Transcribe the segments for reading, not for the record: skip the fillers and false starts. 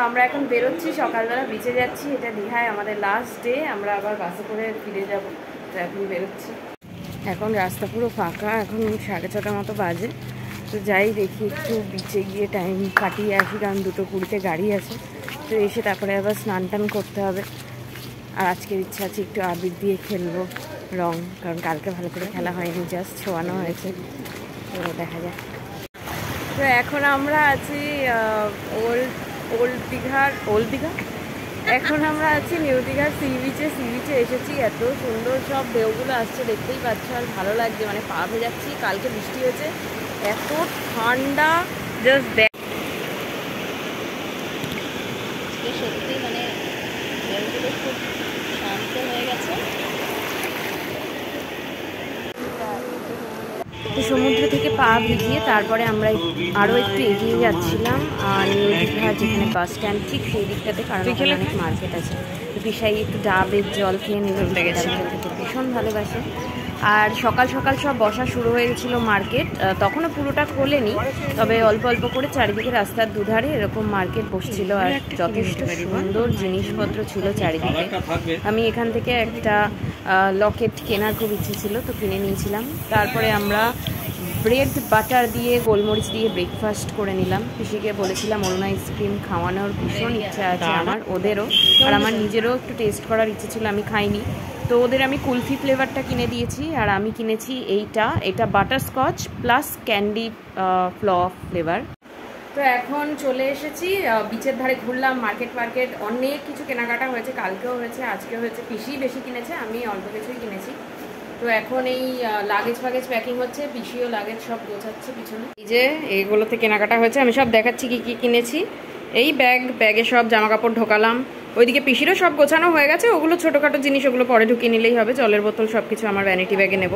আমরা এখন বেরোচ্ছি, সকালবেলা বিচে যাচ্ছি। এটা দীঘায় আমাদের লাস্ট ডে, আমরা আবার বাসে করে ফিরে যাব। তো এখন বেরোচ্ছি। এখন রাস্তা পুরো ফাঁকা, এখন 6:30 মতো বাজে। তো যাই দেখি একটু বিচে গিয়ে টাইম কাটিয়ে আসি, কারণ 2:20 গাড়ি আছে। তো এসে তারপরে আবার স্নান টান করতে হবে। আর আজকের ইচ্ছা আছে একটু আবির দিয়ে খেলবো রং, কারণ কালকে ভালো করে খেলা হয়নি, জাস্ট ছোঁয়ানো হয়েছে। তো দেখা যাক। তো এখন আমরা আছি ওল্ড দীঘা। এখন আমরা আছি নিউ দীঘার সি বিচে এসেছি। এত সুন্দর সব ঢেউগুলো আসছে, দেখতেই পাচ্ছ। আর ভালো লাগছে, মানে পা ভেজাচ্ছি। কালকে বৃষ্টি হয়েছে, এত ঠান্ডা, জাস্ট সত্যি মানে ঢেউগুলো খুব শান্ত হয়ে গেছে। তো সমুদ্র থেকে পা ভিজিয়ে তারপরে আমরা আরও একটু এগিয়ে যাচ্ছিলাম নিউ দীঘা, যেখানে বাস স্ট্যান্ড ঠিক সেই দিকটাতে, কারণ এখানে অনেক মার্কেট আছে। তো পিসাই একটু ডাবের জল খেয়ে নিল, ভীষণ ভালোবাসে। আর সকাল সকাল সব বসা শুরু হয়ে গেছিলো মার্কেট, তখনও পুরোটা খোলেনি, তবে অল্প অল্প করে চারিদিকে রাস্তার দুধারে এরকম মার্কেট বসছিল। আর যথেষ্ট সুন্দর জিনিসপত্র ছিল চারিদিকে। আমি এখান থেকে একটা লকেট কেনার খুব ইচ্ছে ছিল, তো কিনে নিয়েছিলাম। তারপরে আমরা ব্রেড বাটার দিয়ে গোলমরিচ দিয়ে ব্রেকফাস্ট করে নিলাম। পিসিকে বলেছিলাম অরুণ আইসক্রিম খাওয়ানোর ভীষণ ইচ্ছা আছে আমার, ওদেরও। আর আমার নিজেরও একটু টেস্ট করার ইচ্ছে ছিল, আমি খাইনি। তো ওদের আমি কুলফি ফ্লেভারটা কিনে দিয়েছি, আর আমি কিনেছি এটা বাটারস্কচ প্লাস ক্যান্ডি ফ্লেভার। তো এখন চলে এসেছি বিচের ধারে, ঘুরলাম মার্কেট অনেক কিছু কেনাকাটা হয়েছে, কালকেও হয়েছে, আজকেও হয়েছে। পিসি বেশি কিনেছে, আমি অল্প কিছুই কিনেছি। তো এখন এই লাগেজ প্যাকিং হচ্ছে, পিসিও লাগেজ সব গোছাচ্ছে পিছনে। এই যে এইগুলোতে কেনাকাটা হয়েছে, আমি সব দেখাচ্ছি কি কি কিনেছি। এই ব্যাগে সব জামা কাপড় ঢোকালাম। ওইদিকে পিসিরও সব গোছানো হয়ে গেছে, ওগুলো ছোটোখাটো জিনিস, ওগুলো পরে ঢুকিয়ে নিলেই হবে। জলের বোতল সব কিছু আমার ভ্যানিটি ব্যাগে নেব।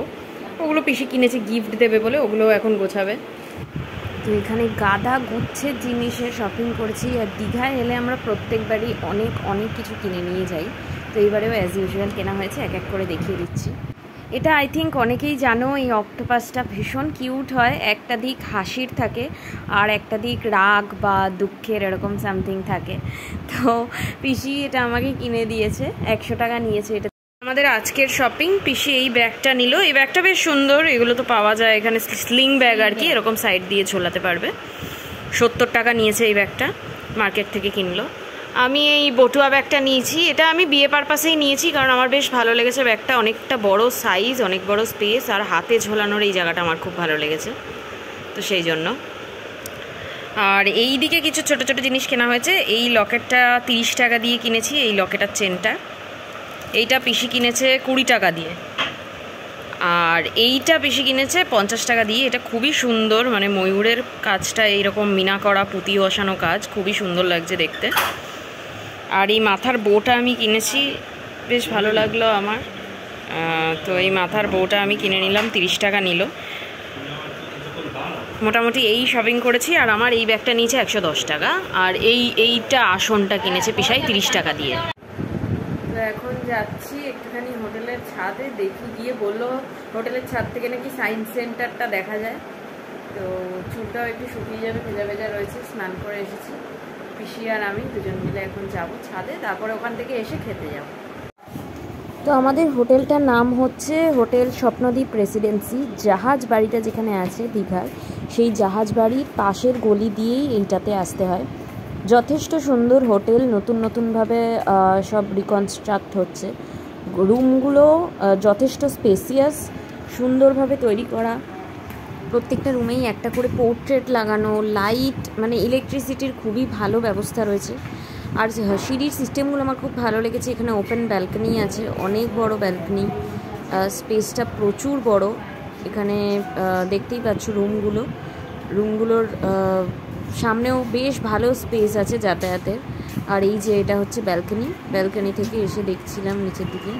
ওগুলো পিসি কিনেছি গিফট দেবে বলে, ওগুলো এখন গোছাবে। তো এখানে গাদা গুচ্ছের জিনিসের শপিং করেছি। আর দীঘায় এলে আমরা প্রত্যেকবারই অনেক কিছু কিনে নিয়ে যাই। তো এইবারেও অ্যাজ ইউজুয়াল কেনা হয়েছে, এক এক করে দেখিয়ে দিচ্ছি। এটা আই থিঙ্ক অনেকেই জানো, এই অক্টোপাসটা ভীষণ কিউট হয়। একটা দিক হাসির থাকে আর একটা দিক রাগ বা দুঃখের, এরকম সামথিং থাকে। তো পিসি এটা আমাকে কিনে দিয়েছে, 100 টাকা নিয়েছে এটা। আমাদের আজকের শপিং, পিসি এই ব্যাগটা নিল। এই ব্যাগটা বেশ সুন্দর, এগুলো তো পাওয়া যায় এখানে, স্লিং ব্যাগ আর কি, এরকম সাইড দিয়ে ঝোলাতে পারবে। 70 টাকা নিয়েছে এই ব্যাগটা, মার্কেট থেকে কিনলো। আমি এই বটুয়া ব্যাগটা নিয়েছি, এটা আমি বিয়ে পারপাসেই নিয়েছি, কারণ আমার বেশ ভালো লেগেছে ব্যাগটা। অনেকটা বড় সাইজ, অনেক বড় স্পেস, আর হাতে ঝোলানোর এই জায়গাটা আমার খুব ভালো লেগেছে, তো সেই জন্য। আর এই দিকে কিছু ছোট ছোট জিনিস কেনা হয়েছে। এই লকেটটা 30 টাকা দিয়ে কিনেছি, এই লকেটার চেনটা। এইটা পিসি কিনেছে 20 টাকা দিয়ে। আর এইটা পিসি কিনেছে 50 টাকা দিয়ে। এটা খুবই সুন্দর, মানে ময়ূরের কাজটা এইরকম মিনা করা, পুঁতি বসানো কাজ, খুবই সুন্দর লাগছে দেখতে। আর এই মাথার বউটা আমি কিনেছি, বেশ ভালো লাগলো আমার। তো এই মাথার বউটা আমি কিনে নিলাম, 30 টাকা নিল। মোটামুটি এই শপিং করেছি। আর আমার এই ব্যাগটা নিয়েছে 110 টাকা। আর এইটা আসনটা কিনেছে পিসাই 30 টাকা দিয়ে। তো এখন যাচ্ছি একটুখানি হোটেলের ছাদে, দেখি গিয়ে বললো হোটেলের ছাদ থেকে নাকি সায়েন্স সেন্টারটা দেখা যায়। তো চুলটাও একটু শুকিয়ে যাবে, ভেজা রয়েছে। স্নান করে এসেছি, পিসি আর আমি দুজন মিলে এখন যাব ছাদে, তারপরে ওখান থেকে এসে খেতে যাব। তো আমাদের হোটেলটার নাম হচ্ছে হোটেল স্বপ্নদ্বীপ রেসিডেন্সি। জাহাজ বাড়িটা যেখানে আছে দীঘার, সেই জাহাজ বাড়ির পাশের গলি দিয়েই এইটাতে আসতে হয়। যথেষ্ট সুন্দর হোটেল, নতুনভাবে সব রিকনস্ট্রাক্ট হচ্ছে। রুমগুলো যথেষ্ট স্পেসিয়াস, সুন্দরভাবে তৈরি করা। প্রত্যেকটা রুমেই একটা করে পোর্ট্রেট লাগানো, লাইট, মানে ইলেকট্রিসিটির খুবই ভালো ব্যবস্থা রয়েছে। আর সিঁড়ির সিস্টেমগুলো আমার খুব ভালো লেগেছে। এখানে ওপেন ব্যালকনি আছে, অনেক বড় ব্যালকনি, স্পেসটা প্রচুর বড়। এখানে দেখতেই পাচ্ছ রুমগুলোর সামনেও বেশ ভালো স্পেস আছে যাতায়াতের। আর এই যে এটা হচ্ছে ব্যালকনি থেকে এসে দেখছিলাম নিচের দিকে।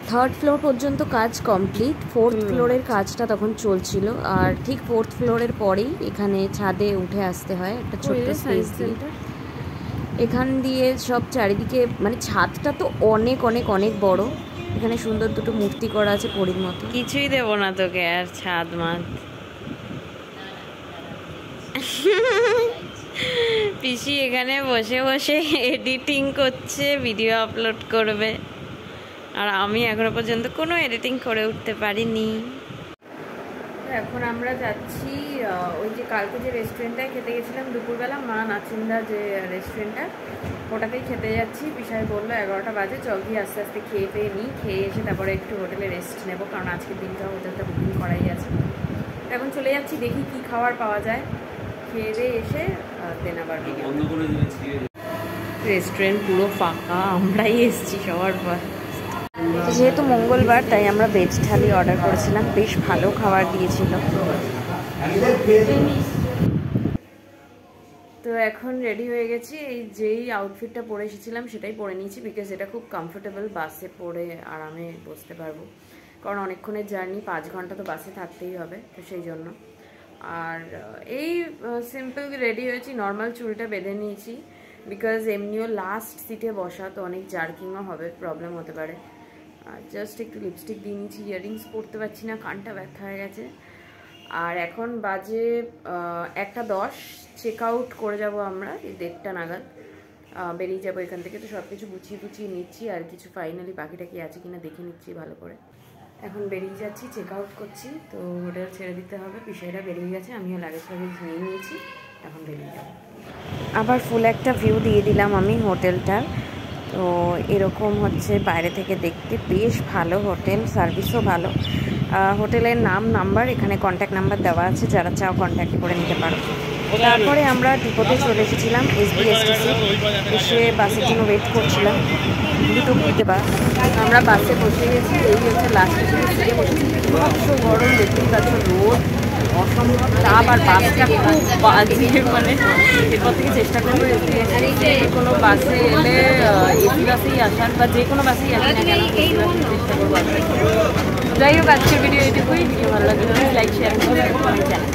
3rd ফ্লোর পর্যন্ত কাজ কমপ্লিট, 4th ফ্লোরের কাজটা তখন চলছিল। আর ঠিক 4th ফ্লোরের পরেই এখানে ছাদে উঠে আসতে হয়, একটা ছোট্ট স্পেস দিয়ে। এখান দিয়ে সব চারিদিকে, মানে ছাদটা তো অনেক বড়। এখানে সুন্দর দুটো মূর্তি করা আছে পরীর মতো। কিছুই দেবো না তোকে আর ছাদ মাত। পিসি এখানে বসে বসে এডিটিং করছে, ভিডিও আপলোড করবে, আর আমি এখনো পর্যন্ত কোনো এডিটিং করে উঠতে পারিনি। এখন আমরা যাচ্ছি ওই যে কালকে যে রেস্টুরেন্টটায় খেতে গেছিলাম দুপুরবেলা, মা নাচিন্দা যে রেস্টুরেন্টটা, ওটাতেই খেতে যাচ্ছি। পিসাই বললো 11টা বাজে, চল গিয়ে আস্তে আস্তে খেয়ে পেয়ে নিই, খেয়ে এসে তারপরে একটু হোটেলে রেস্ট নেবো, কারণ আজকের দিনটা হোটেলটা বুকিং করাই আছে। এখন চলে যাচ্ছি, দেখি কি খাবার পাওয়া যায়, খেয়ে দিয়ে এসে দেন আবার। রেস্টুরেন্ট পুরো ফাঁকা, আমরাই এসছি সবার পর। যেহেতু মঙ্গলবার তাই আমরা ভেজ থালি অর্ডার করেছিলাম, বেশ ভালো খাবার দিয়েছিল। তো এখন রেডি হয়ে গেছি, এই যেই আউটফিটটা পরে এসেছিলাম সেটাই পরে নিয়েছি, বিকজ এটা খুব কমফোর্টেবল, বাসে পরে আরামে বসতে পারবো, কারণ অনেকক্ষণের জার্নি, 5 ঘন্টা তো বাসে থাকতেই হবে, তো সেই জন্য। আর এই সিম্পল রেডি হয়েছি, নর্মাল চুলটা বেঁধে নিয়েছি, বিকজ এমনিও লাস্ট সিটে বসা, তো অনেক জার্কিংও হবে, প্রবলেম হতে পারে। আর জাস্ট একটু লিপস্টিক দিয়ে নিয়েছি, ইয়াররিংস পরতে পারছি না, কানটা ব্যথা হয়ে গেছে। আর এখন বাজে 1:10, চেক আউট করে যাব আমরা এই 1:30 নাগাদ, বেরিয়ে যাবো এখান থেকে। তো সব কিছু গুছিয়ে নিচ্ছি, আর কিছু ফাইনালি বাকিটা কি আছে কিনা দেখে নিচ্ছি ভালো করে। এখন বেরিয়ে যাচ্ছি, চেক আউট করছি, তো হোটেল ছেড়ে দিতে হবে। পিসাইরা বেরিয়ে গেছে, আমিও লাগেজ নিয়ে নিয়েছি, এখন বেরিয়ে যাবো। আবার ফুল একটা ভিউ দিয়ে দিলাম আমি হোটেলটার। তো এরকম হচ্ছে বাইরে থেকে দেখতে, বেশ ভালো হোটেল, সার্ভিসও ভালো। হোটেলের নাম্বার এখানে কন্ট্যাক্ট নাম্বার দেওয়া আছে, যারা চাও কন্ট্যাক্ট করে নিতে পারো। তারপরে আমরা ডিপোতে চলে এসেছিলাম, SBSTC, এসে বাসের জন্য ওয়েট করছিলাম, দুটো ঘুরতে বাস। আমরা বাসে বসে গেছি, এই হচ্ছে লাস্ট স্টেশনে বসেছি। খুব গরম, দেখতেই পাচ্ছ, রোদ অসম্ভব তাপ, আর বাসটা খুব বাজে, মানে এরপর থেকে চেষ্টা করবো কোনো বাসে এলে এসি বাসেই আসার, বা যে কোনো বাসেই আসি না কেন এসি বাসে চেষ্টা করবো আসার। যাই হোক, আজকের ভিডিও এটুকুই। ভিডিও ভালো লাগলে লাইক শেয়ার করে চ্যানেল